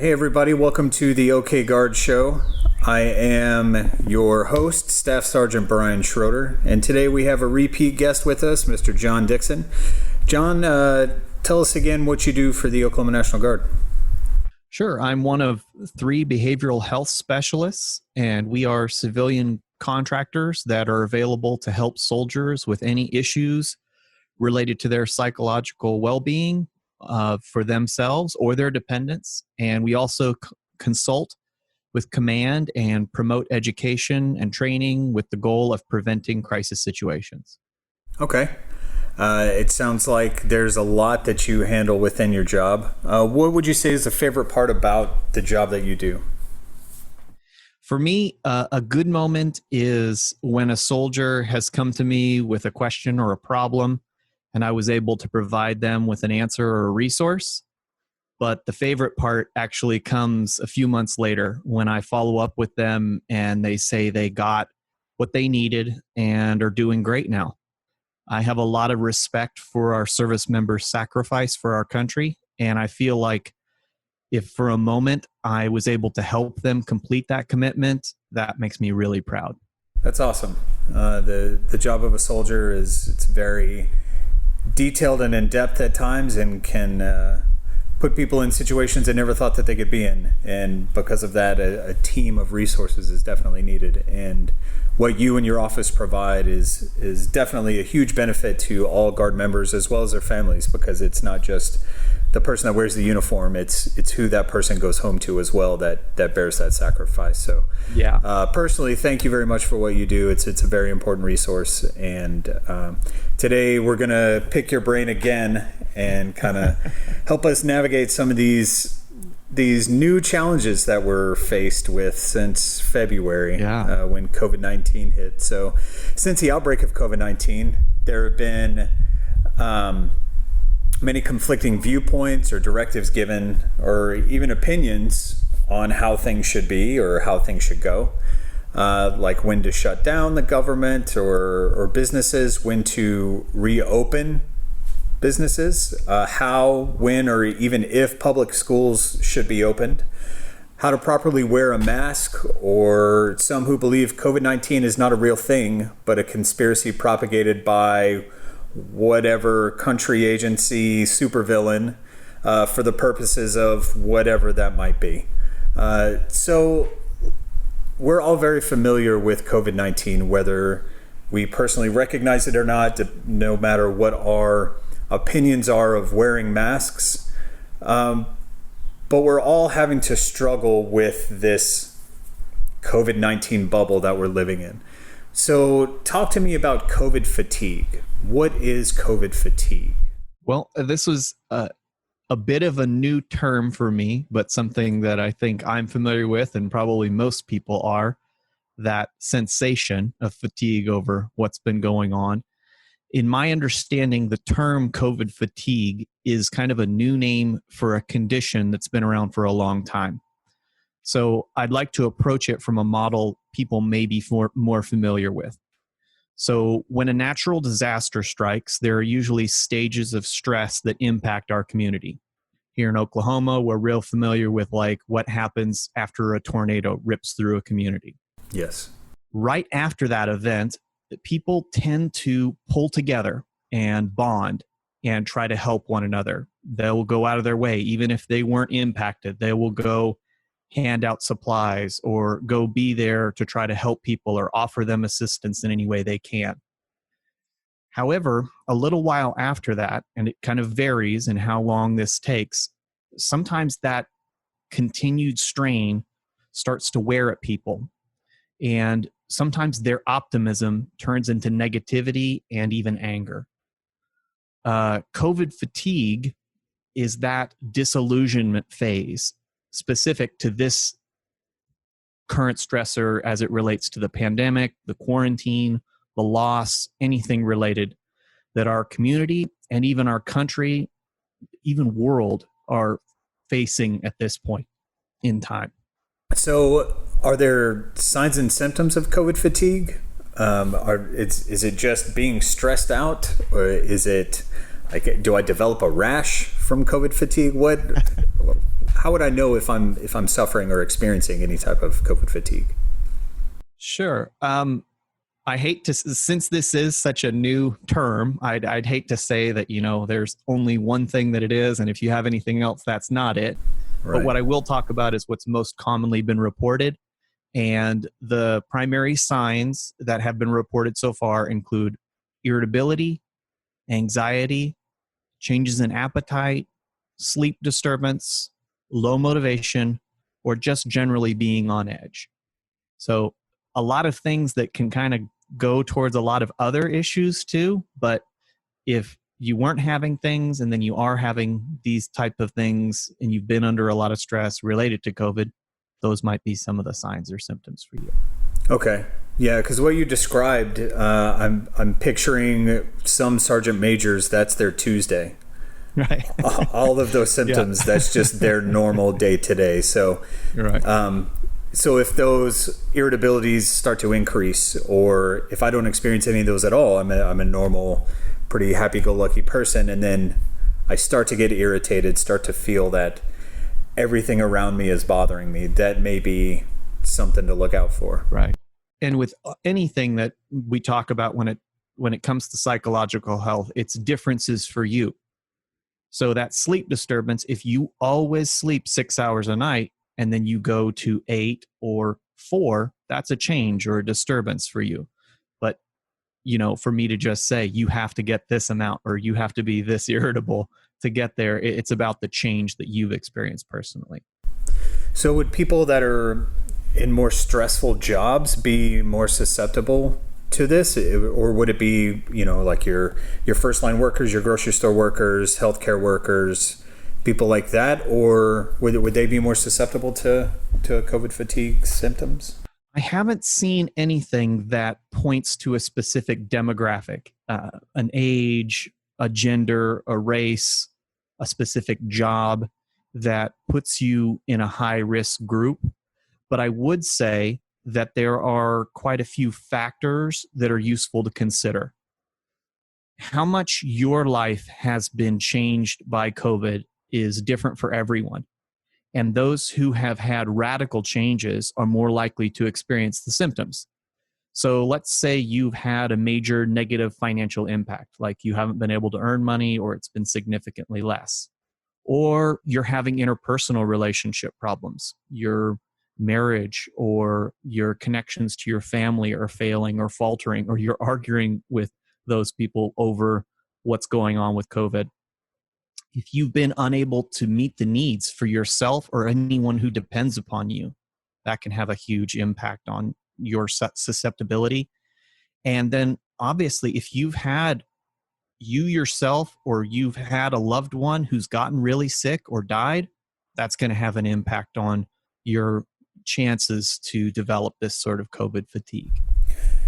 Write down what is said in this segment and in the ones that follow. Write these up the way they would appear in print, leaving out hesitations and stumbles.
Hey everybody, welcome to the OK Guard Show. I am your host, Staff Sergeant Brian Schroeder, and today we have a repeat guest with us, Mr. John Dixon. John, tell us again what you do for the Oklahoma National Guard. Sure. I'm one of 3 behavioral health specialists, and we are civilian contractors that are available to help soldiers with any issues related to their psychological well-being for themselves or their dependents. And we also consult with command and promote education and training with the goal of preventing crisis situations. Okay. It sounds like there's a lot that you handle within your job. What would you say is the favorite part about the job that you do? For me, a good moment is when a soldier has come to me with a question or a problem, and I was able to provide them with an answer or a resource. But the favorite part actually comes a few months later when I follow up with them and they say they got what they needed and are doing great now. I have a lot of respect for our service members' sacrifice for our country, and I feel like if for a moment I was able to help them complete that commitment, that makes me really proud. That's awesome. The job of a soldier it's very detailed and in-depth at times and can put people in situations they never thought that they could be in. And because of that, a team of resources is definitely needed. And what you and your office provide is definitely a huge benefit to all Guard members as well as their families, because it's not just the person that wears the uniform, it's who that person goes home to as well that bears that sacrifice. So yeah, personally, thank you very much for what you do. It's a very important resource. And today we're going to pick your brain again and kind of help us navigate some of these new challenges that we're faced with since February when COVID-19 hit. So since the outbreak of COVID-19, there have been many conflicting viewpoints or directives given, or even opinions on how things should be or how things should go, like when to shut down the government or businesses, when to reopen businesses, how, when, or even if public schools should be opened, how to properly wear a mask, or some who believe COVID-19 is not a real thing, but a conspiracy propagated by whatever country, agency, supervillain for the purposes of whatever that might be. So we're all very familiar with COVID-19, whether we personally recognize it or not, no matter what our opinions are of wearing masks. But we're all having to struggle with this COVID-19 bubble that we're living in. So talk to me about COVID fatigue. What is COVID fatigue? Well, this was a bit of a new term for me, but something that I think I'm familiar with, and probably most people are, that sensation of fatigue over what's been going on. In my understanding, the term COVID fatigue is kind of a new name for a condition that's been around for a long time. So I'd like to approach it from a model people may be more familiar with. So when a natural disaster strikes, there are usually stages of stress that impact our community. Here in Oklahoma, we're real familiar with like what happens after a tornado rips through a community. Yes. Right after that event, people tend to pull together and bond and try to help one another. They'll go out of their way, even if they weren't impacted. They will go hand out supplies or go be there to try to help people or offer them assistance in any way they can. However, a little while after that, and it kind of varies in how long this takes, sometimes that continued strain starts to wear at people. And sometimes their optimism turns into negativity and even anger. COVID fatigue is that disillusionment phase specific to this current stressor as it relates to the pandemic, the quarantine, the loss, anything related that our community and even our country, even world are facing at this point in time. So are there signs and symptoms of COVID fatigue? Is it just being stressed out, or is it like, do I develop a rash from COVID fatigue? how would I know if I'm suffering or experiencing any type of COVID fatigue? Sure. I hate to, since this is such a new term, I'd hate to say that, there's only one thing that it is, and if you have anything else, that's not it. Right. But what I will talk about is what's most commonly been reported. And the primary signs that have been reported so far include irritability, anxiety, changes in appetite, sleep disturbance, low motivation, or just generally being on edge. So a lot of things that can kind of go towards a lot of other issues too. But if you weren't having things and then you are having these type of things and you've been under a lot of stress related to COVID, those might be some of the signs or symptoms for you. Okay. Yeah, because what you described, I'm picturing some sergeant majors, that's their Tuesday. Right. All of those symptoms, that's just their normal day to day. So, right. So if those irritabilities start to increase, or if I don't experience any of those at all, I'm a normal, pretty happy-go-lucky person, and then I start to get irritated, start to feel that everything around me is bothering me, that may be something to look out for. Right. And with anything that we talk about when it comes to psychological health, it's differences for you. So that sleep disturbance, if you always sleep 6 hours a night and then you go to 8 or 4, that's a change or a disturbance for you. But, for me to just say you have to get this amount or you have to be this irritable to get there, it's about the change that you've experienced personally. So would people that are in more stressful jobs be more susceptible to this, or would it be, like your first line workers, your grocery store workers, healthcare workers, people like that, or would they be more susceptible to COVID fatigue symptoms? I haven't seen anything that points to a specific demographic, an age, a gender, a race, a specific job that puts you in a high risk group. But I would say that there are quite a few factors that are useful to consider. How much your life has been changed by COVID is different for everyone. And those who have had radical changes are more likely to experience the symptoms. So let's say you've had a major negative financial impact, like you haven't been able to earn money or it's been significantly less. Or you're having interpersonal relationship problems. Your marriage or your connections to your family are failing or faltering, or you're arguing with those people over what's going on with COVID. If you've been unable to meet the needs for yourself or anyone who depends upon you, that can have a huge impact on your susceptibility. And then obviously, if you've had you yourself or you've had a loved one who's gotten really sick or died, that's going to have an impact on your chances to develop this sort of COVID fatigue.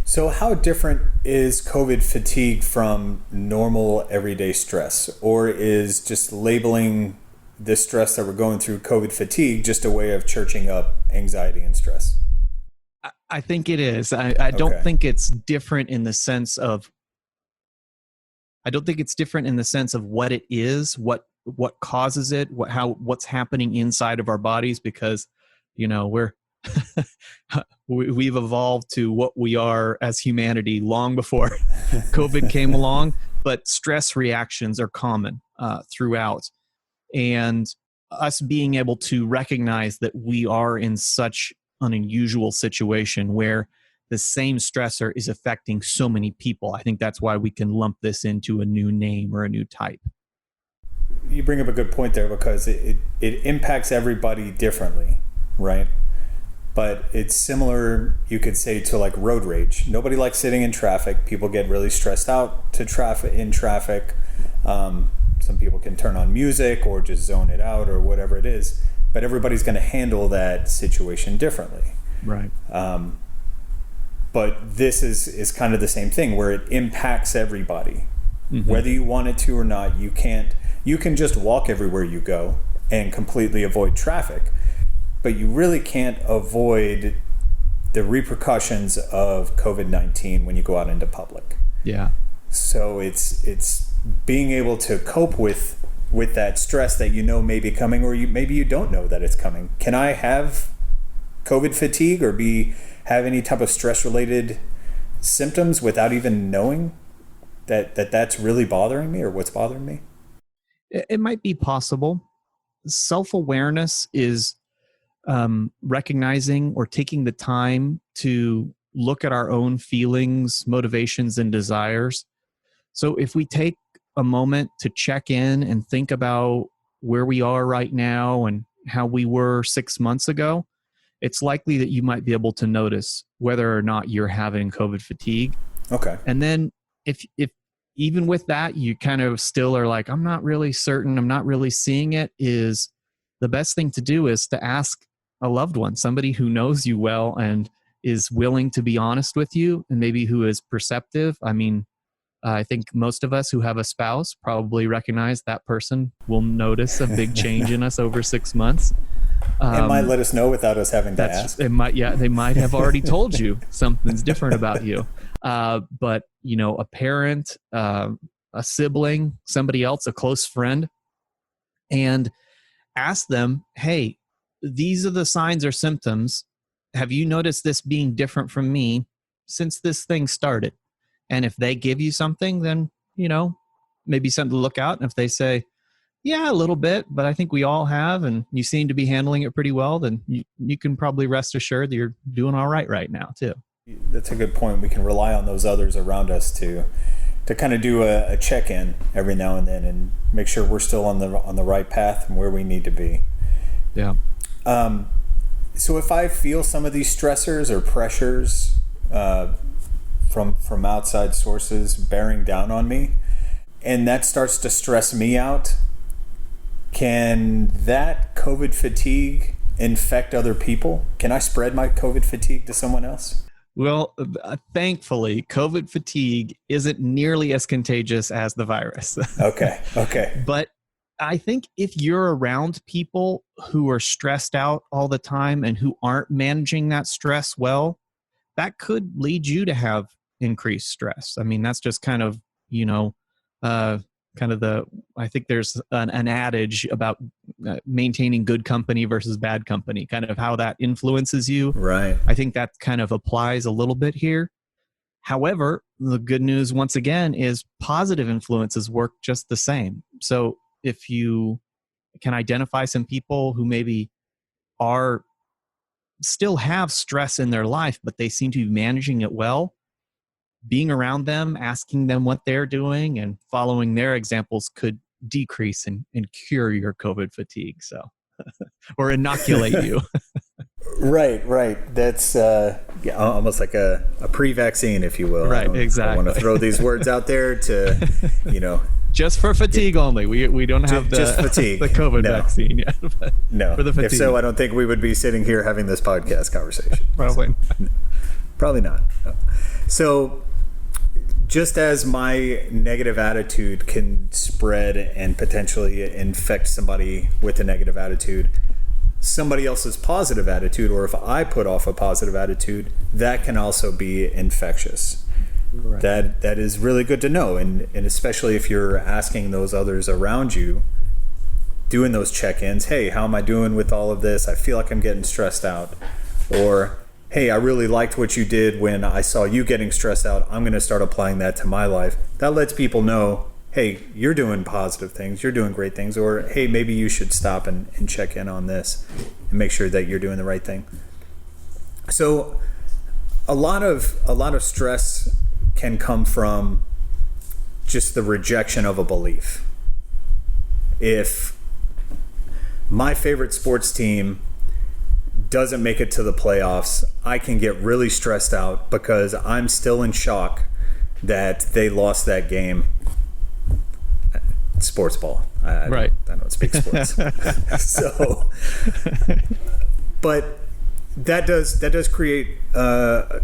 So how different is COVID fatigue from normal everyday stress? Or is just labeling the stress that we're going through COVID fatigue just a way of churching up anxiety and stress? I think it is. I don't think it's different in the sense of what it is, what causes it, what's happening inside of our bodies, because we've evolved to what we are as humanity long before COVID came along, but stress reactions are common throughout. And us being able to recognize that we are in such an unusual situation where the same stressor is affecting so many people, I think that's why we can lump this into a new name or a new type. You bring up a good point there, because it impacts everybody differently, right? But it's similar, you could say, to like road rage. Nobody likes sitting in traffic. People get really stressed out in traffic. Some people can turn on music or just zone it out or whatever it is. But everybody's going to handle that situation differently. Right. But this is kind of the same thing, where it impacts everybody. Mm-hmm. Whether you want it to or not, you can just walk everywhere you go and completely avoid traffic. But you really can't avoid the repercussions of COVID-19 when you go out into public. Yeah. So it's being able to cope with with that stress that may be coming, or maybe you don't know that it's coming. Can I have COVID fatigue or have any type of stress-related symptoms without even knowing that's really bothering me or what's bothering me? It might be possible. Self-awareness is recognizing or taking the time to look at our own feelings, motivations, and desires. So if we take a moment to check in and think about where we are right now and how we were 6 months ago, it's likely that you might be able to notice whether or not you're having COVID fatigue. Okay. And then if even with that, you kind of still are like, I'm not really certain, I'm not really seeing it, is the best thing to do is to ask a loved one, somebody who knows you well and is willing to be honest with you, and maybe who is perceptive. I mean, I think most of us who have a spouse probably recognize that person will notice a big change in us over 6 months. It might let us know without us having to ask. They might have already told you something's different about you. But a parent, a sibling, somebody else, a close friend, and ask them, hey, these are the signs or symptoms. Have you noticed this being different from me since this thing started? And if they give you something, then, maybe something to look out. And if they say, yeah, a little bit, but I think we all have, and you seem to be handling it pretty well, then you can probably rest assured that you're doing all right now too. That's a good point. We can rely on those others around us to kind of do a check-in every now and then and make sure we're still on the right path and where we need to be. Yeah. So if I feel some of these stressors or pressures from outside sources bearing down on me, and that starts to stress me out, can that COVID fatigue infect other people? Can I spread my COVID fatigue to someone else? Well, thankfully, COVID fatigue isn't nearly as contagious as the virus. Okay. But I think if you're around people who are stressed out all the time and who aren't managing that stress well, that could lead you to have increased stress. I mean, that's just kind of, I think there's an adage about maintaining good company versus bad company, kind of how that influences you. Right. I think that kind of applies a little bit here. However, the good news, once again, is positive influences work just the same. So if you can identify some people who maybe still have stress in their life, but they seem to be managing it well, being around them, asking them what they're doing, and following their examples could decrease and cure your COVID fatigue. So, or inoculate you. Right. That's almost like a pre-vaccine, if you will. Right, exactly. I want to throw these words out there to, just for fatigue only. We don't have just fatigue. the COVID vaccine yet. No. For the fatigue. If so, I don't think we would be sitting here having this podcast conversation. Probably not. So, just as my negative attitude can spread and potentially infect somebody with a negative attitude, somebody else's positive attitude, or if I put off a positive attitude, that can also be infectious. Right. That is really good to know, and especially if you're asking those others around you, doing those check-ins, hey, how am I doing with all of this? I feel like I'm getting stressed out. Or, hey, I really liked what you did when I saw you getting stressed out. I'm going to start applying that to my life. That lets people know, hey, you're doing positive things. You're doing great things. Or, hey, maybe you should stop and check in on this and make sure that you're doing the right thing. So a lot of stress can come from just the rejection of a belief. If my favorite sports team doesn't make it to the playoffs, I can get really stressed out because I'm still in shock that they lost that game. Sports ball. I don't speak sports. So, but that does create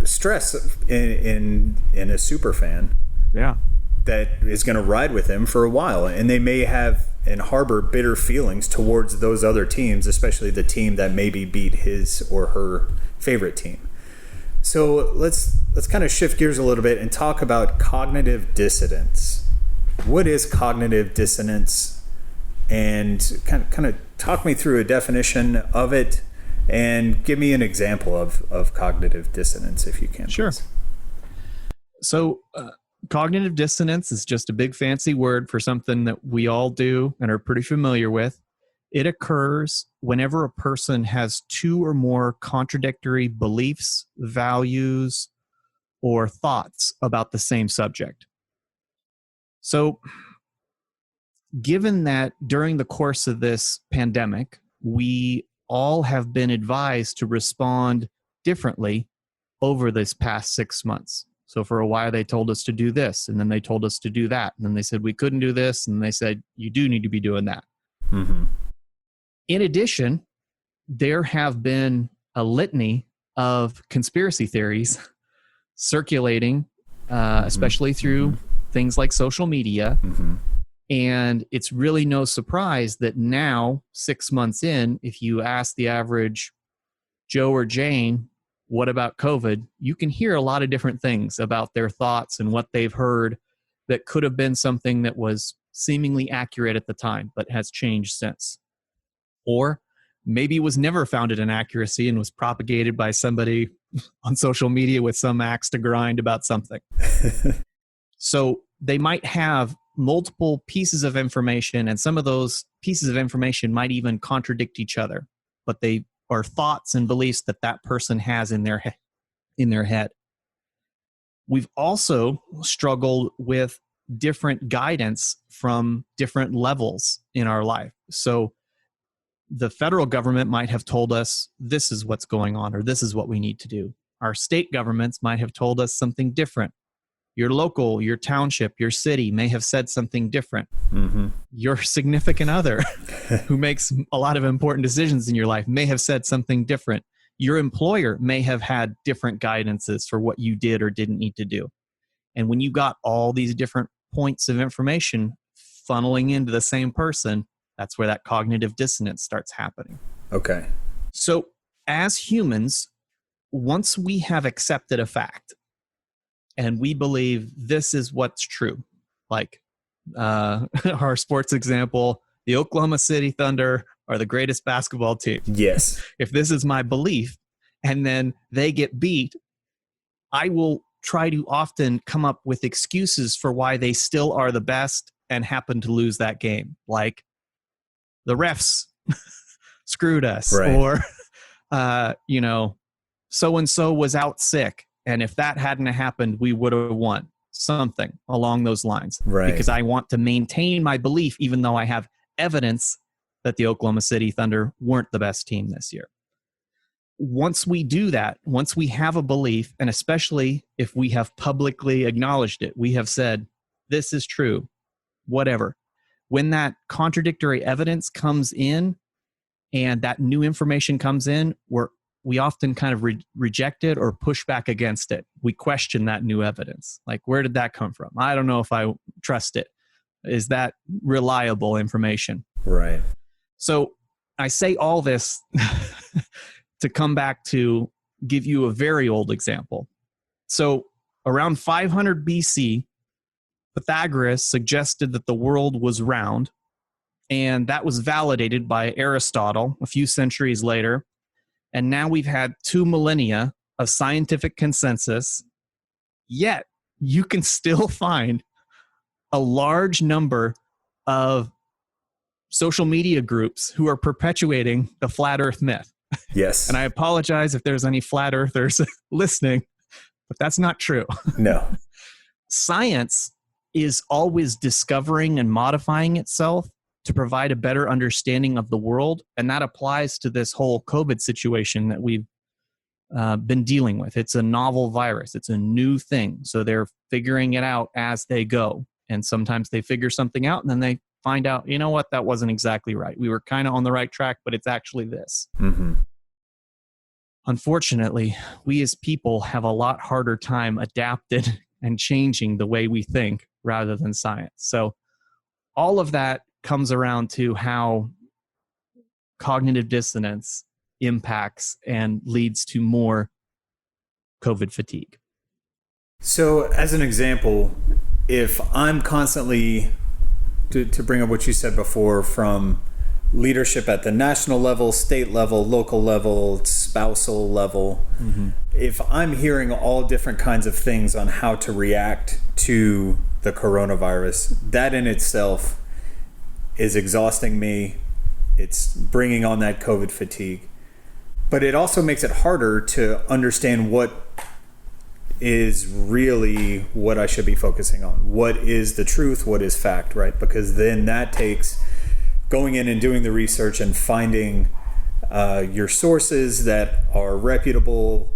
stress in a super fan. Yeah. That is going to ride with him for a while, and they may have and harbor bitter feelings towards those other teams, especially the team that maybe beat his or her favorite team. So let's kind of shift gears a little bit and talk about cognitive dissonance. What is cognitive dissonance? and kind of talk me through a definition of it and give me an example of cognitive dissonance, if you can. Sure. Please. So cognitive dissonance is just a big fancy word for something that we all do and are pretty familiar with. It occurs whenever a person has two or more contradictory beliefs, values, or thoughts about the same subject. So, given that during the course of this pandemic, we all have been advised to respond differently over this past 6 months. So for a while, they told us to do this, and then they told us to do that. And then they said we couldn't do this, and they said, you do need to be doing that. Mm-hmm. In addition, there have been a litany of conspiracy theories circulating, especially through things like social media. Mm-hmm. And it's really no surprise that now, 6 months in, if you ask the average Joe or Jane, what about COVID? You can hear a lot of different things about their thoughts and what they've heard that could have been something that was seemingly accurate at the time, but has changed since. Or maybe it was never founded in accuracy and was propagated by somebody on social media with some axe to grind about something. So they might have multiple pieces of information, and some of those pieces of information might even contradict each other, but they are thoughts and beliefs that that person has in their head. We've also struggled with different guidance from different levels in our life. So the federal government might have told us this is what's going on, or this is what we need to do. Our state governments might have told us something different. Your local, your township, your city may have said something different. Mm-hmm. Your significant other who makes a lot of important decisions in your life may have said something different. Your employer may have had different guidances for what you did or didn't need to do. And when you got all these different points of information funneling into the same person, that's where that cognitive dissonance starts happening. Okay. So as humans, once we have accepted a fact and we believe this is what's true, like our sports example, the Oklahoma City Thunder are the greatest basketball team. Yes. If this is my belief and then they get beat, I will try to often come up with excuses for why they still are the best and happen to lose that game. Like the refs screwed us, right. Or, so-and-so was out sick. And if that hadn't happened, we would have won. Something along those lines. Right. Because I want to maintain my belief, even though I have evidence that the Oklahoma City Thunder weren't the best team this year. Once we do that, once we have a belief, and especially if we have publicly acknowledged it, we have said, this is true, whatever. When that contradictory evidence comes in and that new information comes in, we often kind of reject it or push back against it. We question that new evidence. Like, where did that come from? I don't know if I trust it. Is that reliable information? Right. So I say all this to come back to give you a very old example. So around 500 BC, Pythagoras suggested that the world was round, and that was validated by Aristotle a few centuries later. And now we've had 2 millennia of scientific consensus, yet you can still find a large number of social media groups who are perpetuating the flat earth myth. Yes. And I apologize if there's any flat earthers listening, but that's not true. No. Science is always discovering and modifying itself to provide a better understanding of the world. And that applies to this whole COVID situation that we've been dealing with. It's a novel virus. It's a new thing. So they're figuring it out as they go. And sometimes they figure something out and then they find out, you know what, that wasn't exactly right. We were kind of on the right track, but it's actually this. Mm-hmm. Unfortunately, we as people have a lot harder time adapting and changing the way we think rather than science. So all of that comes around to how cognitive dissonance impacts and leads to more COVID fatigue. So as an example, if I'm constantly to bring up what you said before, from leadership at the national level, state level, local level, spousal level, if I'm hearing all different kinds of things on how to react to the coronavirus, that in itself is exhausting me. It's bringing on that COVID fatigue. But it also makes it harder to understand what is really what I should be focusing on. What is the truth? What is fact, right? Because then that takes going in and doing the research and finding your sources that are reputable.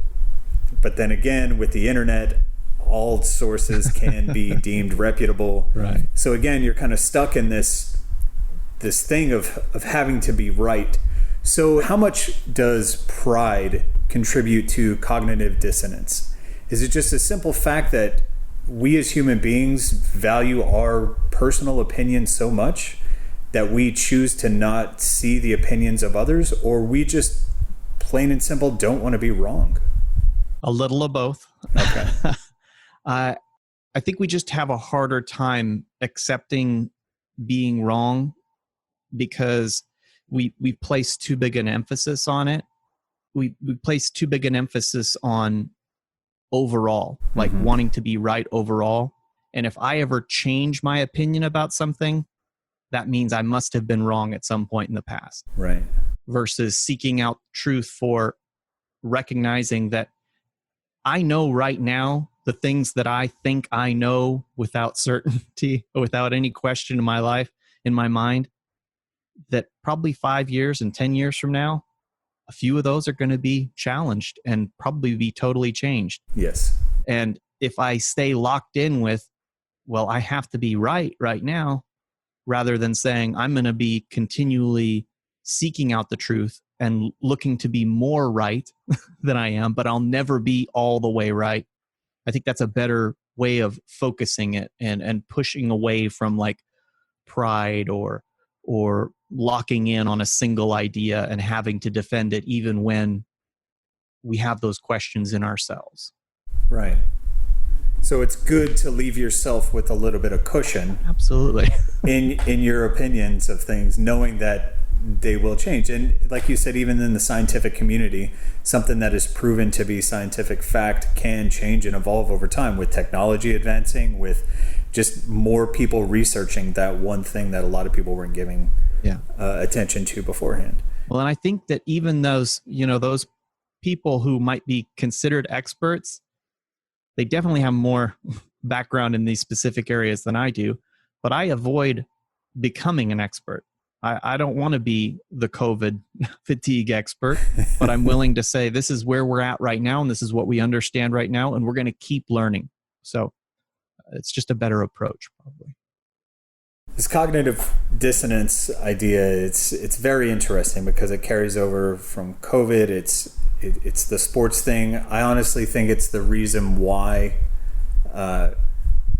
But then again, with the internet, all sources can be deemed reputable. Right. So again, you're kind of stuck in this thing of having to be right. So how much does pride contribute to cognitive dissonance? Is it just a simple fact that we as human beings value our personal opinions so much that we choose to not see the opinions of others, or we just plain and simple don't want to be wrong? A little of both. Okay. I think we just have a harder time accepting being wrong because we place too big an emphasis on it. We place too big an emphasis on overall, like wanting to be right overall. And if I ever change my opinion about something, that means I must have been wrong at some point in the past. Right. Versus seeking out truth for recognizing that I know right now the things that I think I know without certainty, without any question in my life, in my mind, that probably 5 years and 10 years from now, a few of those are going to be challenged and probably be totally changed. Yes. And if I stay locked in with, well, I have to be right now, rather than saying I'm going to be continually seeking out the truth and looking to be more right than I am, but I'll never be all the way right. I think that's a better way of focusing it and pushing away from like pride or locking in on a single idea and having to defend it even when we have those questions in ourselves. Right. So it's good to leave yourself with a little bit of cushion. Absolutely. in your opinions of things, knowing that they will change. And like you said, even in the scientific community, something that is proven to be scientific fact can change and evolve over time with technology advancing, with just more people researching that one thing that a lot of people weren't giving attention to beforehand. Well, and I think that even those people who might be considered experts, they definitely have more background in these specific areas than I do, but I avoid becoming an expert. I don't want to be the COVID fatigue expert, but I'm willing to say this is where we're at right now, and this is what we understand right now, and we're going to keep learning. So it's just a better approach, probably. This cognitive dissonance idea, it's very interesting because it carries over from COVID. It's the sports thing. I honestly think it's the reason why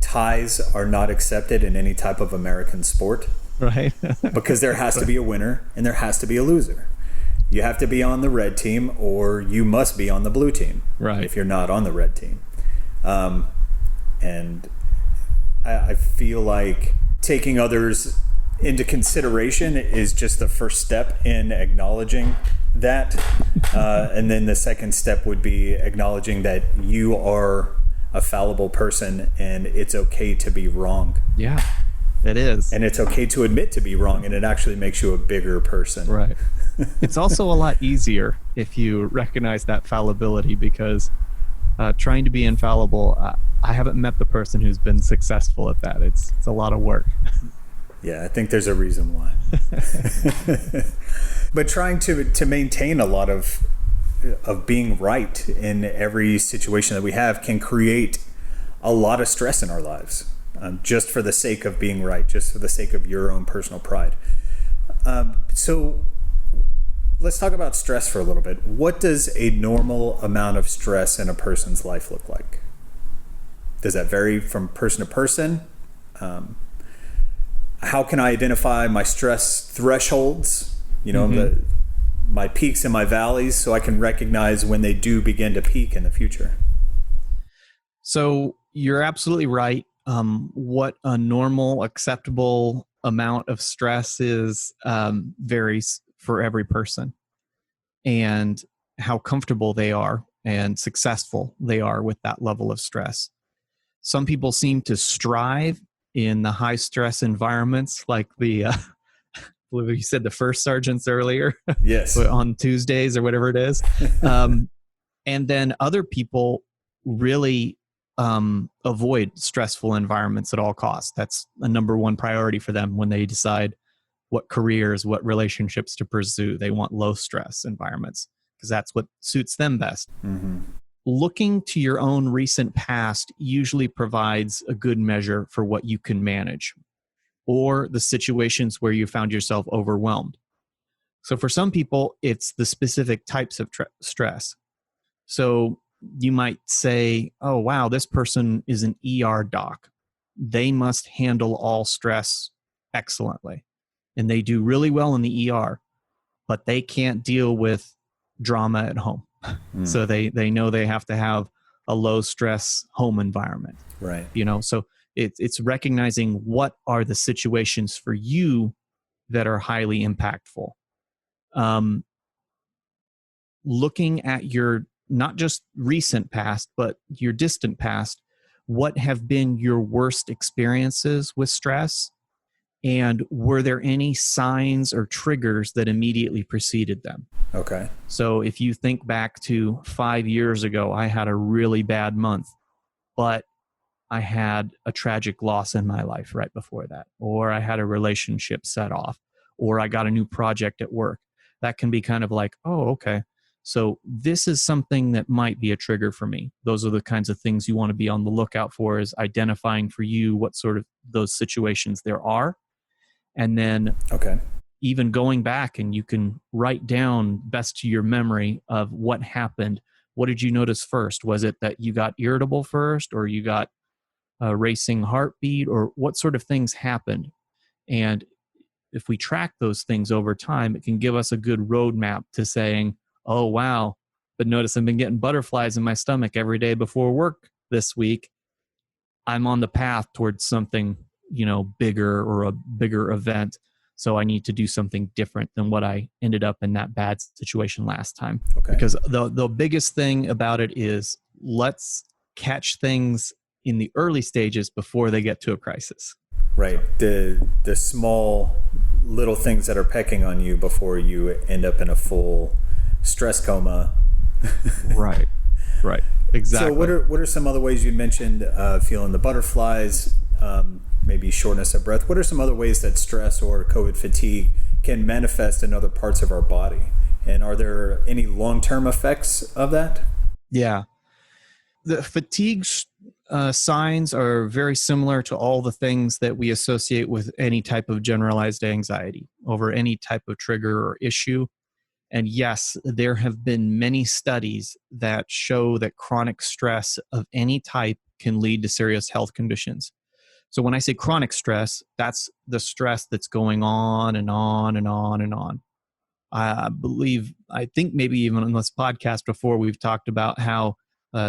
ties are not accepted in any type of American sport. Right. Because there has to be a winner and there has to be a loser. You have to be on the red team or you must be on the blue team. Right. If you're not on the red team. And I feel like taking others into consideration is just the first step in acknowledging that. And then the second step would be acknowledging that you are a fallible person and it's okay to be wrong. Yeah. It is. And it's okay to admit to be wrong, and it actually makes you a bigger person. Right. It's also a lot easier if you recognize that fallibility, because trying to be infallible, I haven't met the person who's been successful at that. It's a lot of work. Yeah, I think there's a reason why. But trying to maintain a lot of being right in every situation that we have can create a lot of stress in our lives. Just for the sake of being right, just for the sake of your own personal pride. So let's talk about stress for a little bit. What does a normal amount of stress in a person's life look like? Does that vary from person to person? How can I identify my stress thresholds? My peaks and my valleys, so I can recognize when they do begin to peak in the future. So you're absolutely right. What a normal, acceptable amount of stress is varies for every person, and how comfortable they are and successful they are with that level of stress. Some people seem to strive in the high stress environments, like the you said the first sergeants earlier, Yes. on Tuesdays or whatever it is. And then other people really avoid stressful environments at all costs. That's a number one priority for them when they decide what careers, what relationships to pursue. They want low stress environments because that's what suits them best. Mm-hmm. Looking to your own recent past usually provides a good measure for what you can manage, or the situations where you found yourself overwhelmed. So for some people, it's the specific types of stress. So you might say, oh, wow, this person is an ER doc. They must handle all stress excellently. And they do really well in the ER, but they can't deal with drama at home. So they know they have to have a low stress home environment. Right. So it's recognizing what are the situations for you that are highly impactful. Looking at your not just recent past, but your distant past, what have been your worst experiences with stress? And were there any signs or triggers that immediately preceded them? Okay. So if you think back to 5 years ago, I had a really bad month, but I had a tragic loss in my life right before that, or I had a relationship set off, or I got a new project at work. That can be kind of like, oh, okay. So this is something that might be a trigger for me. Those are the kinds of things you want to be on the lookout for, is identifying for you what sort of those situations there are. And then even going back, and you can write down best to your memory of what happened. What did you notice first? Was it that you got irritable first, or you got a racing heartbeat, or what sort of things happened? And if we track those things over time, it can give us a good roadmap to saying, oh, wow, but notice I've been getting butterflies in my stomach every day before work this week. I'm on the path towards something, bigger, or a bigger event. So I need to do something different than what I ended up in that bad situation last time. Okay. Because the biggest thing about it is, let's catch things in the early stages before they get to a crisis. Right. The small little things that are pecking on you before you end up in a full stress coma. Right. Exactly. So what are some other ways you mentioned, feeling the butterflies, maybe shortness of breath? What are some other ways that stress or COVID fatigue can manifest in other parts of our body? And are there any long-term effects of that? Yeah. The fatigue signs are very similar to all the things that we associate with any type of generalized anxiety over any type of trigger or issue. And yes, there have been many studies that show that chronic stress of any type can lead to serious health conditions. So when I say chronic stress, that's the stress that's going on and on and on and on. I think maybe even on this podcast before, we've talked about how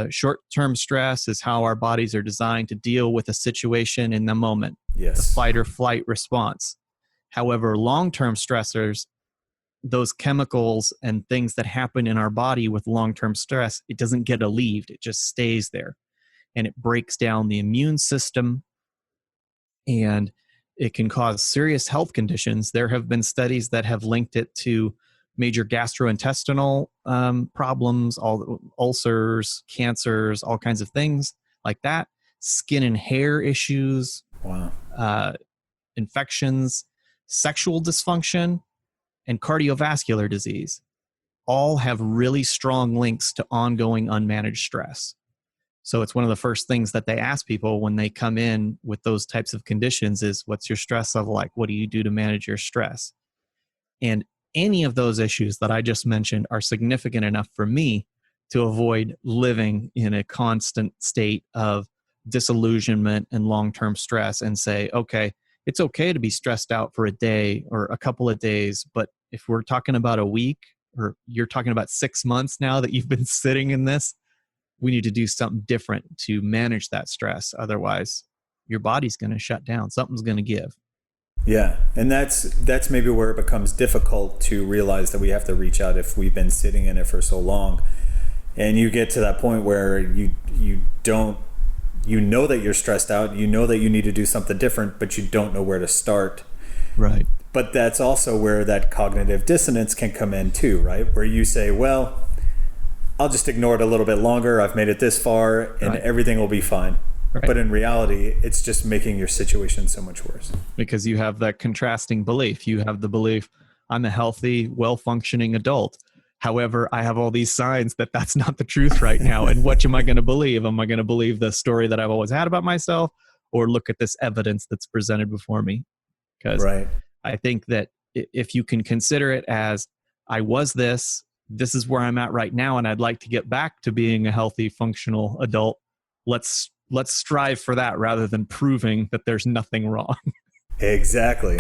short-term stress is how our bodies are designed to deal with a situation in the moment. Yes. The fight or flight response. However, long-term stressors, those chemicals and things that happen in our body with long-term stress, it doesn't get alleviated. It just stays there. And it breaks down the immune system, and it can cause serious health conditions. There have been studies that have linked it to major gastrointestinal problems, ulcers, cancers, all kinds of things like that, skin and hair issues, infections, sexual dysfunction, and cardiovascular disease. All have really strong links to ongoing unmanaged stress. So it's one of the first things that they ask people when they come in with those types of conditions is, what's your stress level like? What do you do to manage your stress? And any of those issues that I just mentioned are significant enough for me to avoid living in a constant state of disillusionment and long-term stress, and say, okay, it's okay to be stressed out for a day or a couple of days, but if we're talking about a week, or you're talking about 6 months now that you've been sitting in this, we need to do something different to manage that stress. Otherwise, your body's going to shut down. Something's going to give. Yeah, and that's maybe where it becomes difficult to realize that we have to reach out if we've been sitting in it for so long, and you get to that point where you don't, you know that you're stressed out, you know that you need to do something different, but you don't know where to start. Right. But that's also where that cognitive dissonance can come in too, right? Where you say, well, I'll just ignore it a little bit longer. I've made it this far and everything will be fine. Right. But in reality, it's just making your situation so much worse. Because you have that contrasting belief. You have the belief, I'm a healthy, well-functioning adult. However, I have all these signs that that's not the truth right now. And what am I going to believe? Am I going to believe the story that I've always had about myself, or look at this evidence that's presented before me? Because I think that if you can consider it as, I was this is where I'm at right now, and I'd like to get back to being a healthy, functional adult. Let's strive for that rather than proving that there's nothing wrong. Exactly.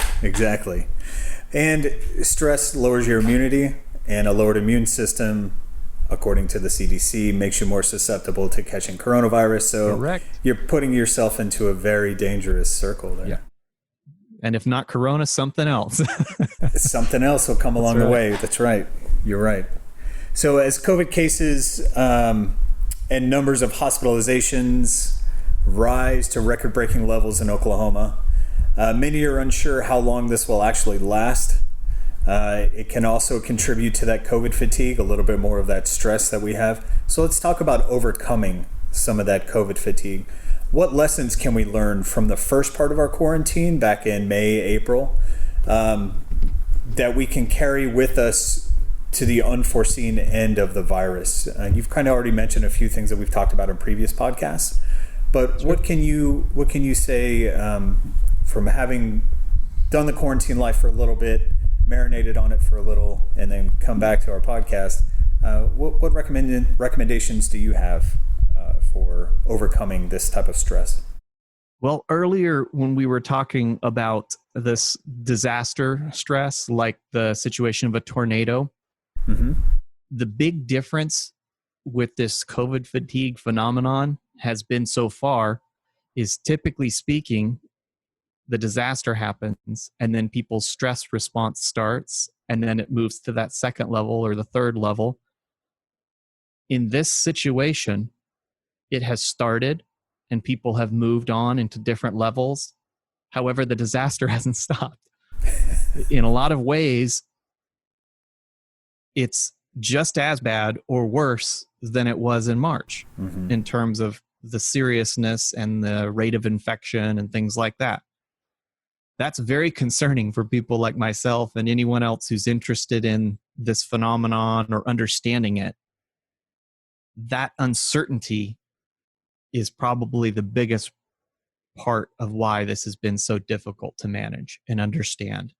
And stress lowers your immunity, and a lowered immune system, according to the CDC, makes you more susceptible to catching coronavirus. So you're putting yourself into a very dangerous circle there. Yeah. And if not corona, something else. Something else will come along the way. That's right. You're right. So as COVID cases and numbers of hospitalizations rise to record-breaking levels in Oklahoma, many are unsure how long this will actually last. It can also contribute to that COVID fatigue, a little bit more of that stress that we have. So let's talk about overcoming some of that COVID fatigue. What lessons can we learn from the first part of our quarantine back in May, April, that we can carry with us to the unforeseen end of the virus? You've kind of already mentioned a few things that we've talked about in previous podcasts, but what can you say from having done the quarantine life for a little bit, marinated on it for a little, and then come back to our podcast? What recommendations do you have for overcoming this type of stress? Well, earlier when we were talking about this disaster stress, like the situation of a tornado, the big difference with this COVID fatigue phenomenon has been so far is, typically speaking, the disaster happens and then people's stress response starts, and then it moves to that second level or the third level. In this situation, it has started and people have moved on into different levels. However, the disaster hasn't stopped. In a lot of ways, it's just as bad or worse than it was in March in terms of the seriousness and the rate of infection and things like that. That's very concerning for people like myself and anyone else who's interested in this phenomenon or understanding it. That uncertainty is probably the biggest part of why this has been so difficult to manage and understand.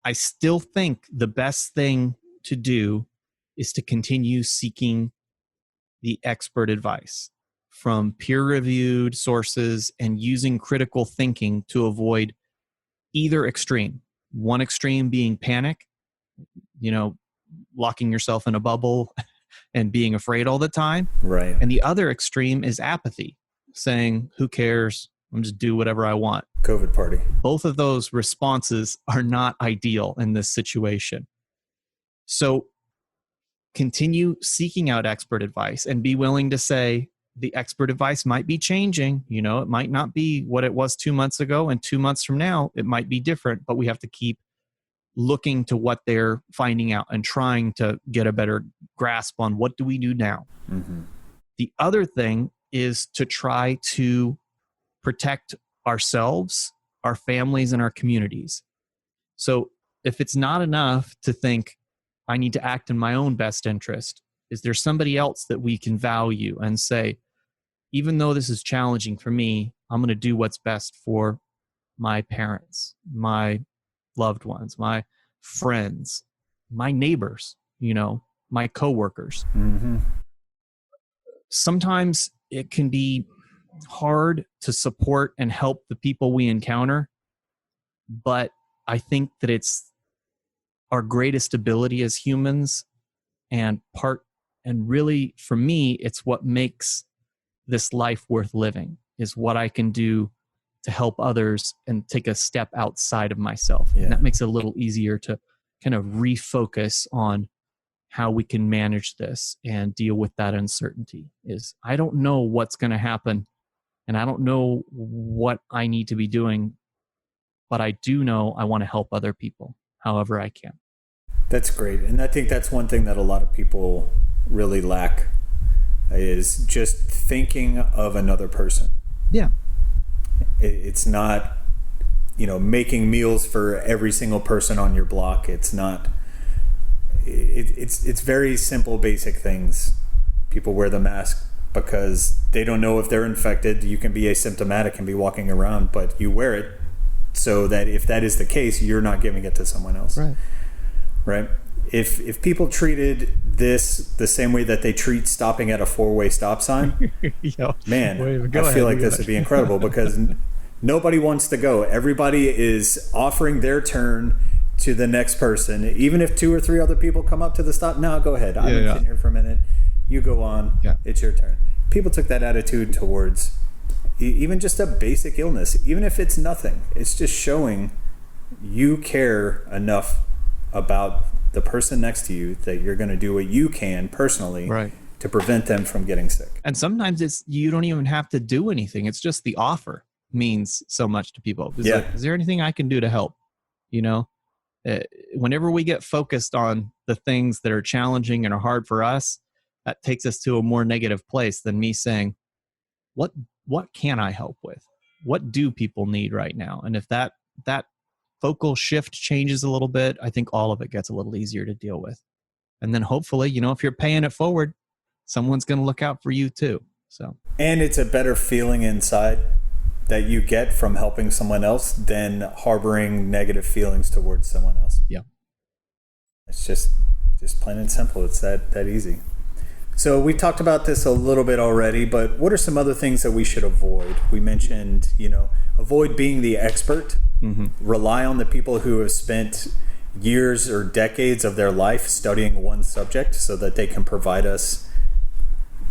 I still think the best thing to do is to continue seeking the expert advice from peer-reviewed sources and using critical thinking to avoid either extreme. One extreme being panic, locking yourself in a bubble and being afraid all the time. Right. And the other extreme is apathy, saying, who cares? I'm just do whatever I want. COVID party. Both of those responses are not ideal in this situation. So continue seeking out expert advice and be willing to say the expert advice might be changing. It might not be what it was 2 months ago, and 2 months from now, it might be different, but we have to keep looking to what they're finding out and trying to get a better grasp on what do we do now. The other thing is to try to protect ourselves, our families, and our communities. So if it's not enough to think, I need to act in my own best interest, is there somebody else that we can value and say, even though this is challenging for me, I'm going to do what's best for my parents, my loved ones, my friends, my neighbors, my coworkers. Sometimes it can be hard to support and help the people we encounter, but I think that it's our greatest ability as humans, and really for me, it's what makes this life worth living, is what I can do to help others and take a step outside of myself. Yeah. And that makes it a little easier to kind of refocus on how we can manage this and deal with that uncertainty. Is I don't know what's going to happen, and I don't know what I need to be doing, but I do know I want to help other people however I can. That's great. And I think that's one thing that a lot of people really lack, is just thinking of another person. Yeah. It's not, making meals for every single person on your block. It's not, it's very simple, basic things. People wear the mask because they don't know if they're infected. You can be asymptomatic and be walking around, but you wear it so that if that is the case, you're not giving it to someone else. Right? If people treated this the same way that they treat stopping at a 4-way stop sign, man, I feel like this would be incredible because nobody wants to go. Everybody is offering their turn to the next person. Even if 2 or 3 other people come up to the stop, no, go ahead. I've been sitting here for a minute. You go on. Yeah. It's your turn. People took that attitude towards even just a basic illness. Even if it's nothing, it's just showing you care enough about the person next to you that you're going to do what you can personally to prevent them from getting sick. And sometimes you don't even have to do anything. It's just the offer means so much to people. Like, is there anything I can do to help? Whenever we get focused on the things that are challenging and are hard for us, that takes us to a more negative place than me saying, what can I help with? What do people need right now? And if that focal shift changes a little bit, I think all of it gets a little easier to deal with. And then hopefully, if you're paying it forward, someone's going to look out for you too. And it's a better feeling inside that you get from helping someone else than harboring negative feelings towards someone else. Yeah. It's just plain and simple. It's that easy. So we talked about this a little bit already, but what are some other things that we should avoid? We mentioned, avoid being the expert. Mm-hmm. Rely on the people who have spent years or decades of their life studying one subject so that they can provide us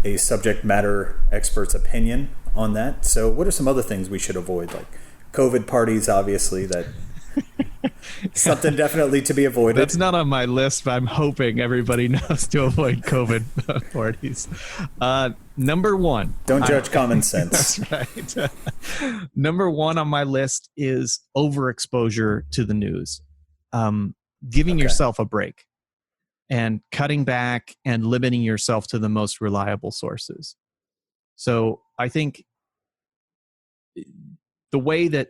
a subject matter expert's opinion on that. So what are some other things we should avoid? Like COVID parties, obviously, that something definitely to be avoided. That's not on my list, but I'm hoping everybody knows to avoid COVID parties. Number one. Don't judge common sense. That's right. Number one on my list is overexposure to the news. Giving yourself a break and cutting back and limiting yourself to the most reliable sources. So I think the way that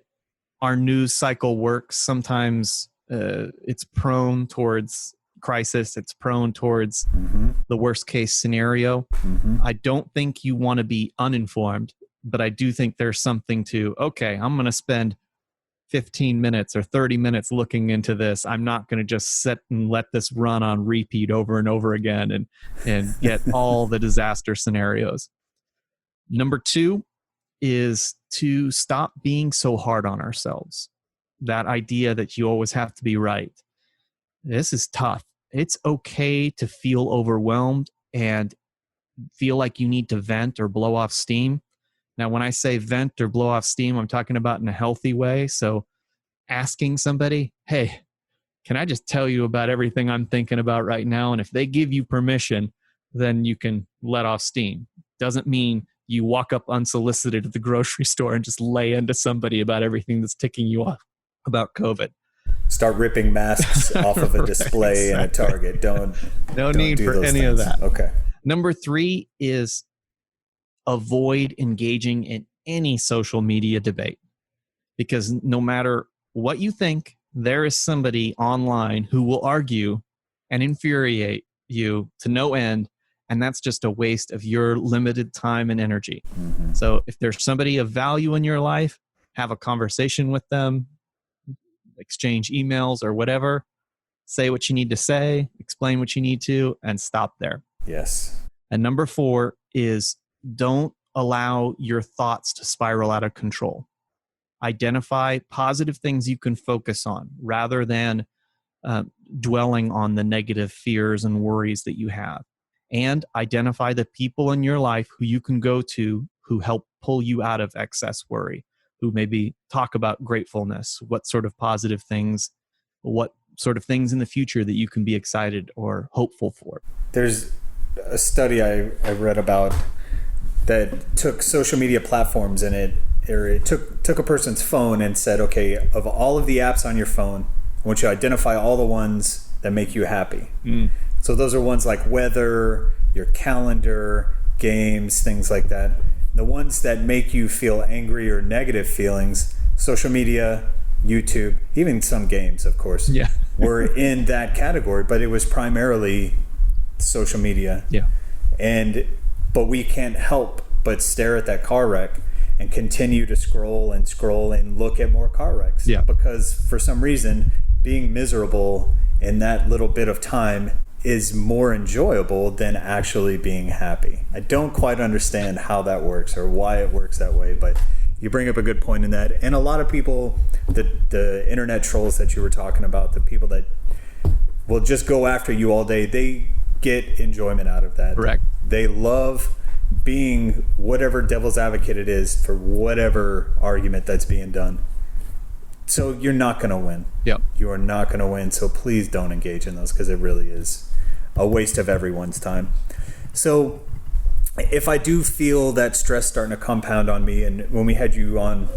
our news cycle works, sometimes it's prone towards crisis. It's prone towards the worst case scenario. I don't think you want to be uninformed, but I do think there's something to, I'm going to spend 15 minutes or 30 minutes looking into this. I'm not going to just sit and let this run on repeat over and over again and get all the disaster scenarios. Number two is to stop being so hard on ourselves. That idea that you always have to be right. This is tough. It's okay to feel overwhelmed and feel like you need to vent or blow off steam. Now, when I say vent or blow off steam, I'm talking about in a healthy way. So asking somebody, hey, can I just tell you about everything I'm thinking about right now? And if they give you permission, then you can let off steam. Doesn't mean you walk up unsolicited at the grocery store and just lay into somebody about everything that's ticking you off about COVID. Start ripping masks off of a display in a Target. No need for any of that. Okay. Number three is avoid engaging in any social media debate, because no matter what you think, there is somebody online who will argue and infuriate you to no end. And that's just a waste of your limited time and energy. So if there's somebody of value in your life, have a conversation with them, exchange emails or whatever, say what you need to say, explain what you need to, and stop there. Yes. And number four is don't allow your thoughts to spiral out of control. Identify positive things you can focus on rather than dwelling on the negative fears and worries that you have. And identify the people in your life who you can go to who help pull you out of excess worry, who maybe talk about gratefulness, what sort of positive things, what sort of things in the future that you can be excited or hopeful for. There's a study I read about that took social media platforms and it took a person's phone and said, okay, of all of the apps on your phone, I want you to identify all the ones that make you happy. So those are ones like weather, your calendar, games, things like that. The ones that make you feel angry or negative feelings, social media, YouTube, even some games, of course, were in that category, but it was primarily social media. But we can't help but stare at that car wreck and continue to scroll and look at more car wrecks. Because for some reason, being miserable in that little bit of time is more enjoyable than actually being happy. I don't quite understand how that works or why it works that way, but you bring up a good point in that. And a lot of people, the internet trolls that you were talking about, the people that will just go after you all day, they get enjoyment out of that. Correct. They love being whatever devil's advocate it is for whatever argument that's being done. So you're not going to win. You are not going to win. So please don't engage in those, because it really is a waste of everyone's time. So if I do feel that stress starting to compound on me, and when we had you on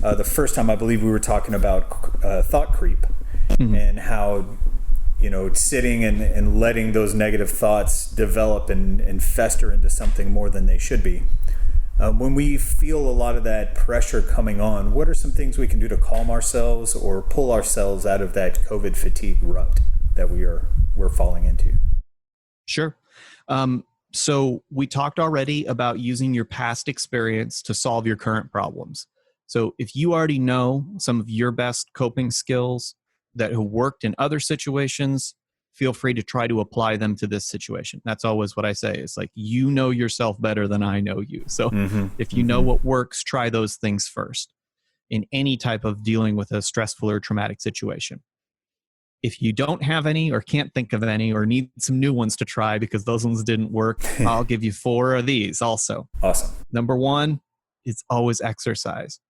the first time, I believe we were talking about thought creep and how, sitting and letting those negative thoughts develop and fester into something more than they should be. When we feel a lot of that pressure coming on, what are some things we can do to calm ourselves or pull ourselves out of that COVID fatigue rut that we're falling into? Sure. So we talked already about using your past experience to solve your current problems. So if you already know some of your best coping skills that have worked in other situations, feel free to try to apply them to this situation. That's always what I say. It's like, you know yourself better than I know you. So if you know what works, try those things first in any type of dealing with a stressful or traumatic situation. If you don't have any or can't think of any or need some new ones to try because those ones didn't work, I'll give you 4 of these also. Awesome. Number 1, it's always exercise.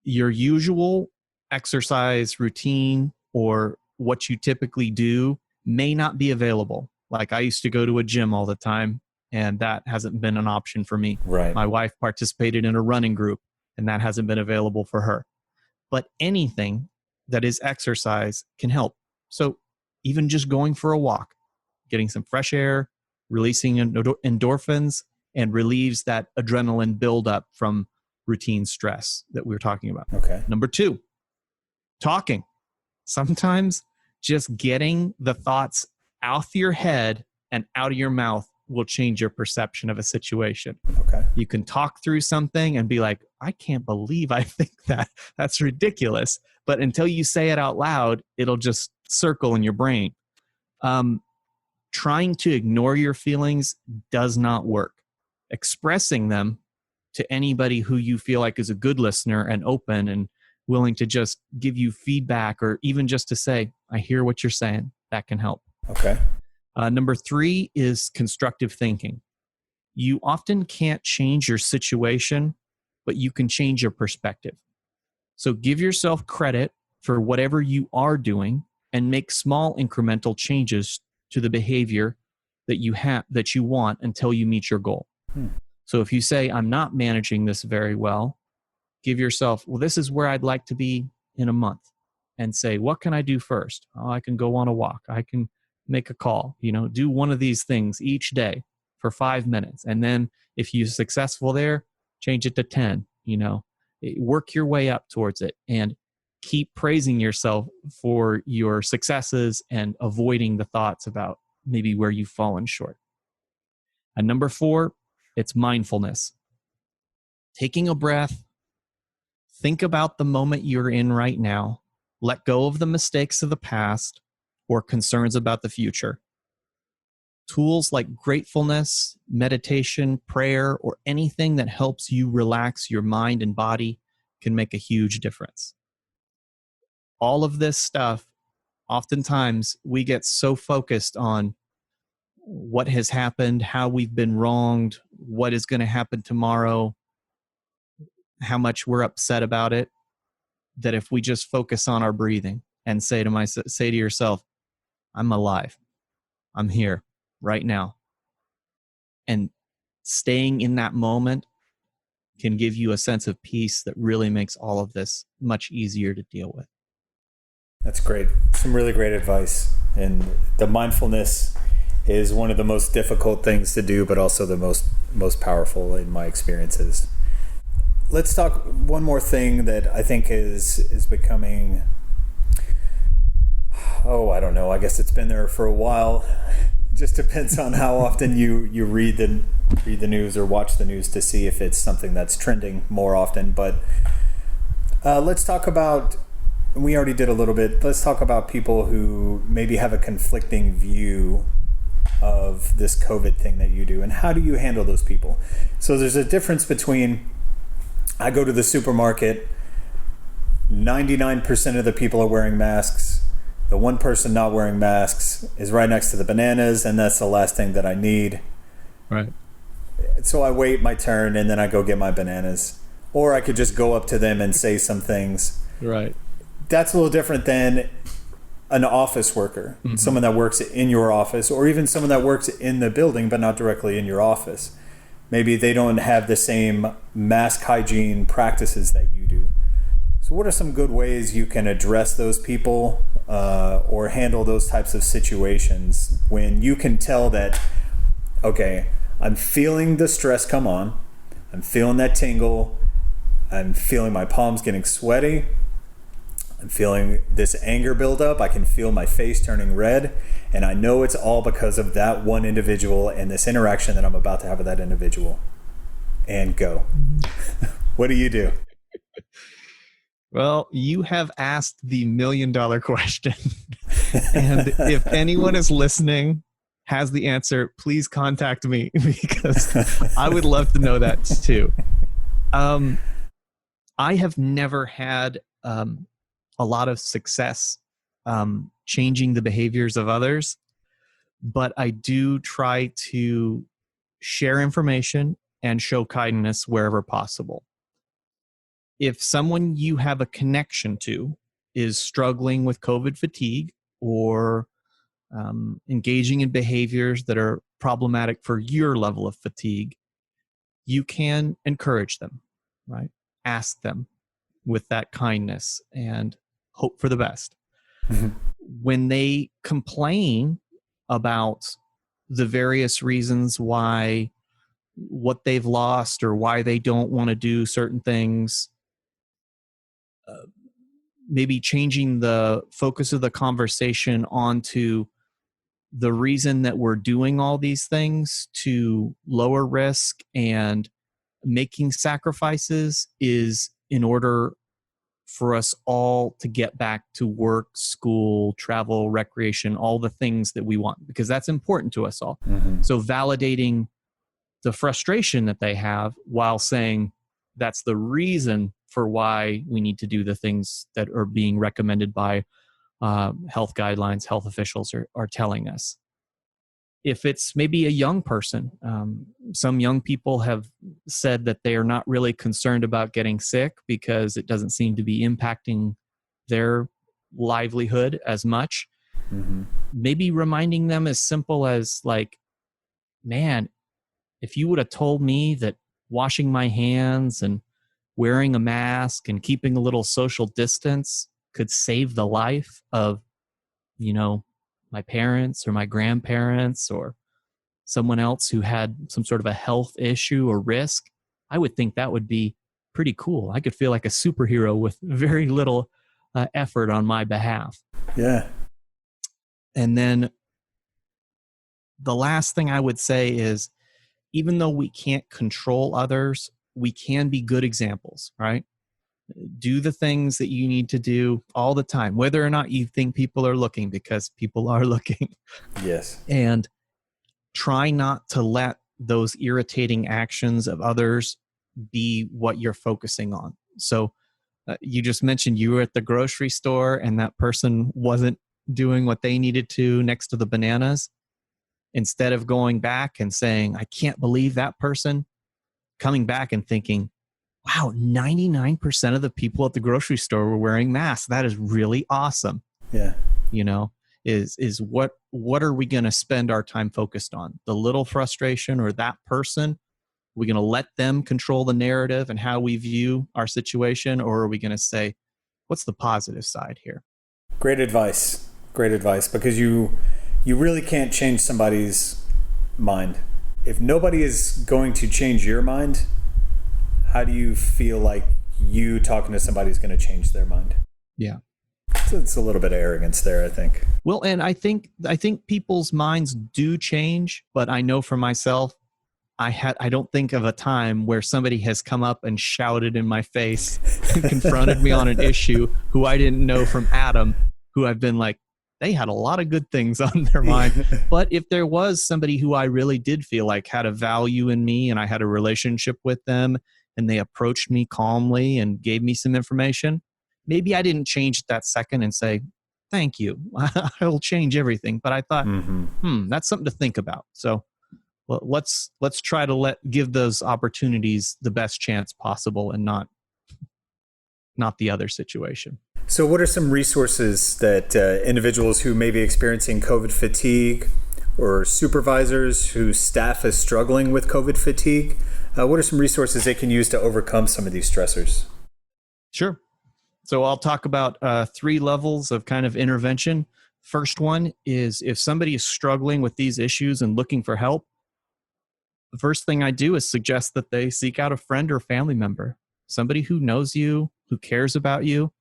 Your usual exercise routine or what you typically do may not be available. Like I used to go to a gym all the time, and that hasn't been an option for me. Right. My wife participated in a running group, and that hasn't been available for her. But anything that is exercise can help. So even just going for a walk, getting some fresh air, releasing endorphins, and relieves that adrenaline buildup from routine stress that we were talking about. Okay. Number 2, talking. Sometimes just getting the thoughts out your head and out of your mouth will change your perception of a situation. Okay. You can talk through something and be like, I can't believe I think that. That's ridiculous. But until you say it out loud, it'll just circle in your brain. Trying to ignore your feelings does not work. Expressing them to anybody who you feel like is a good listener and open and willing to just give you feedback, or even just to say, I hear what you're saying, that can help. Okay. Number 3 is constructive thinking. You often can't change your situation, but you can change your perspective. So give yourself credit for whatever you are doing and make small incremental changes to the behavior that you want until you meet your goal. So if you say, I'm not managing this very well, give yourself, well, this is where I'd like to be in a month, and say, what can I do first? Oh, I can go on a walk. I can make a call, do one of these things each day for 5 minutes. And then if you're successful there, change it to 10, work your way up towards it and keep praising yourself for your successes and avoiding the thoughts about maybe where you've fallen short. And number 4, it's mindfulness. Taking a breath, think about the moment you're in right now, let go of the mistakes of the past or concerns about the future. Tools like gratefulness, meditation, prayer, or anything that helps you relax your mind and body can make a huge difference. All of this stuff, oftentimes we get so focused on what has happened, how we've been wronged, what is going to happen tomorrow. how much we're upset about it, that if we just focus on our breathing and say to yourself, I'm alive, I'm here right now, and staying in that moment can give you a sense of peace that really makes all of this much easier to deal with. That's great. Some really great advice. And the mindfulness is one of the most difficult things to do, but also the most powerful in my experiences. Let's talk one more thing that I think is becoming, I don't know. I guess it's been there for a while. Just depends on how often you read the news or watch the news to see if it's something that's trending more often. But let's talk about, we already did a little bit, let's talk about people who maybe have a conflicting view of this COVID thing that you do, and how do you handle those people? So there's a difference between, I go to the supermarket, 99% of the people are wearing masks. The one person not wearing masks is right next to the bananas, and that's the last thing that I need. Right. So I wait my turn, and then I go get my bananas. Or I could just go up to them and say some things. Right. That's a little different than an office worker, someone that works in your office, or even someone that works in the building but not directly in your office. Maybe they don't have the same mask hygiene practices that you do. So what are some good ways you can address those people or handle those types of situations when you can tell that, okay, I'm feeling the stress come on, I'm feeling that tingle, I'm feeling my palms getting sweaty, I'm feeling this anger build up, I can feel my face turning red, and I know it's all because of that one individual and this interaction that I'm about to have with that individual. And go. What do you do? Well, you have asked the $1 million question. And if anyone is listening, has the answer, please contact me, because I would love to know that too. I have never had a lot of success changing the behaviors of others, but I do try to share information and show kindness wherever possible. If someone you have a connection to is struggling with COVID fatigue or engaging in behaviors that are problematic for your level of fatigue, you can encourage them, right? Ask them with that kindness and hope for the best. When they complain about the various reasons why, what they've lost or why they don't want to do certain things, maybe changing the focus of the conversation onto the reason that we're doing all these things to lower risk and making sacrifices is in order for us all to get back to work, school, travel, recreation, all the things that we want, because that's important to us all. So validating the frustration that they have while saying that's the reason for why we need to do the things that are being recommended by health guidelines, health officials are telling us. If it's maybe a young person, some young people have said that they are not really concerned about getting sick because it doesn't seem to be impacting their livelihood as much. Maybe reminding them as simple as like, man, if you would have told me that washing my hands and wearing a mask and keeping a little social distance could save the life of, my parents or my grandparents or someone else who had some sort of a health issue or risk, I would think that would be pretty cool. I could feel like a superhero with very little effort on my behalf. Yeah. And then the last thing I would say is, even though we can't control others, we can be good examples, right? Do the things that you need to do all the time, whether or not you think people are looking, because people are looking. Yes. And try not to let those irritating actions of others be what you're focusing on. So you just mentioned you were at the grocery store and that person wasn't doing what they needed to next to the bananas. Instead of going back and saying, I can't believe that person, coming back and thinking, wow, 99% of the people at the grocery store were wearing masks. That is really awesome. Yeah. You know, is what are we going to spend our time focused on? The little frustration or that person? Are we going to let them control the narrative and how we view our situation? Or are we going to say, what's the positive side here? Great advice. Great advice, because you really can't change somebody's mind. If nobody is going to change your mind, how do you feel like you talking to somebody is going to change their mind? Yeah. It's a little bit of arrogance there, I think. Well, and I think people's minds do change, but I know for myself, I don't think of a time where somebody has come up and shouted in my face and confronted me on an issue who I didn't know from Adam, who I've been like, they had a lot of good things on their mind. But if there was somebody who I really did feel like had a value in me and I had a relationship with them and they approached me calmly and gave me some information, maybe I didn't change that second and say, thank you, I'll change everything. But I thought, that's something to think about. So well, let's try to give those opportunities the best chance possible and not the other situation. So what are some resources that individuals who may be experiencing COVID fatigue or supervisors whose staff is struggling with COVID fatigue, what are some resources they can use to overcome some of these stressors? Sure. So I'll talk about 3 levels of kind of intervention. First one is if somebody is struggling with these issues and looking for help, the first thing I do is suggest that they seek out a friend or family member, somebody who knows you, who cares about you,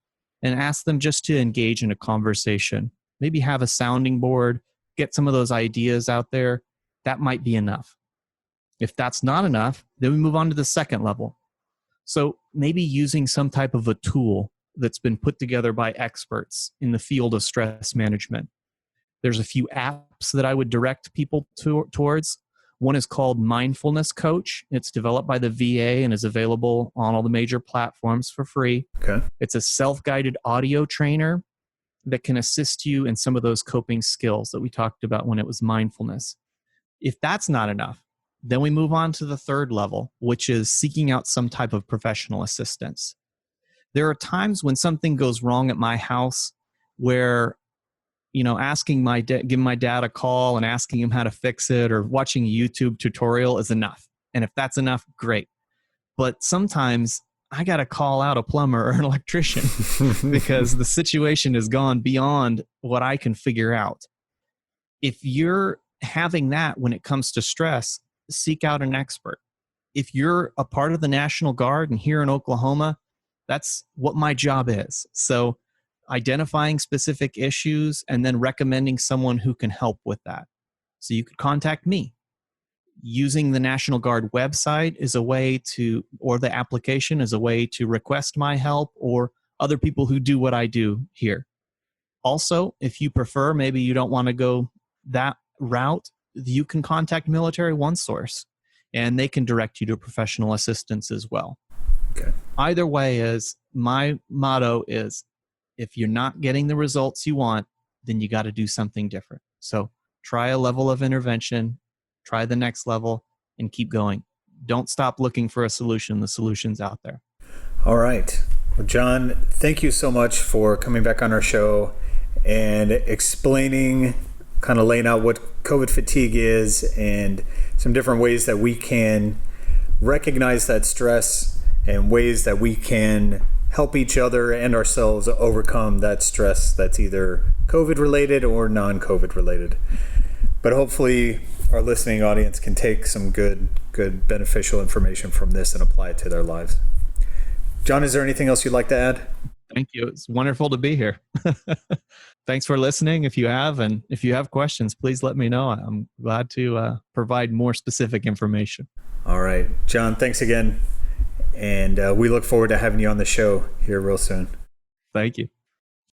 and ask them just to engage in a conversation. Maybe have a sounding board, get some of those ideas out there. That might be enough. If that's not enough, then we move on to the second level. So maybe using some type of a tool that's been put together by experts in the field of stress management. There's a few apps that I would direct people towards. One is called Mindfulness Coach. It's developed by the VA and is available on all the major platforms for free. Okay. It's a self-guided audio trainer that can assist you in some of those coping skills that we talked about when it was mindfulness. If that's not enough, then we move on to the third level, which is seeking out some type of professional assistance. There are times when something goes wrong at my house where, asking giving my dad a call and asking him how to fix it or watching a YouTube tutorial is enough. And if that's enough, great. But sometimes I got to call out a plumber or an electrician because the situation has gone beyond what I can figure out. If you're having that when it comes to stress, seek out an expert. If you're a part of the National Guard and here in Oklahoma, that's what my job is. So identifying specific issues and then recommending someone who can help with that. So you could contact me. Using the National Guard website is a way to, or the application is a way to request my help or other people who do what I do here. Also, if you prefer, maybe you don't want to go that route, you can contact Military OneSource and they can direct you to professional assistance as well. Okay. Either way, is my motto is, if you're not getting the results you want, then you got to do something different. So try a level of intervention, try the next level, and keep going. Don't stop looking for a solution. The solution's out there. All right. Well, John, thank you so much for coming back on our show and explaining, kind of laying out what COVID fatigue is and some different ways that we can recognize that stress and ways that we can help each other and ourselves overcome that stress that's either COVID related or non-COVID related. But hopefully our listening audience can take some good beneficial information from this and apply it to their lives. John, is there anything else you'd like to add? Thank you. It's wonderful to be here. Thanks for listening. If you have questions, please let me know. I'm glad to provide more specific information. All right. John, thanks again. And we look forward to having you on the show here real soon. Thank you.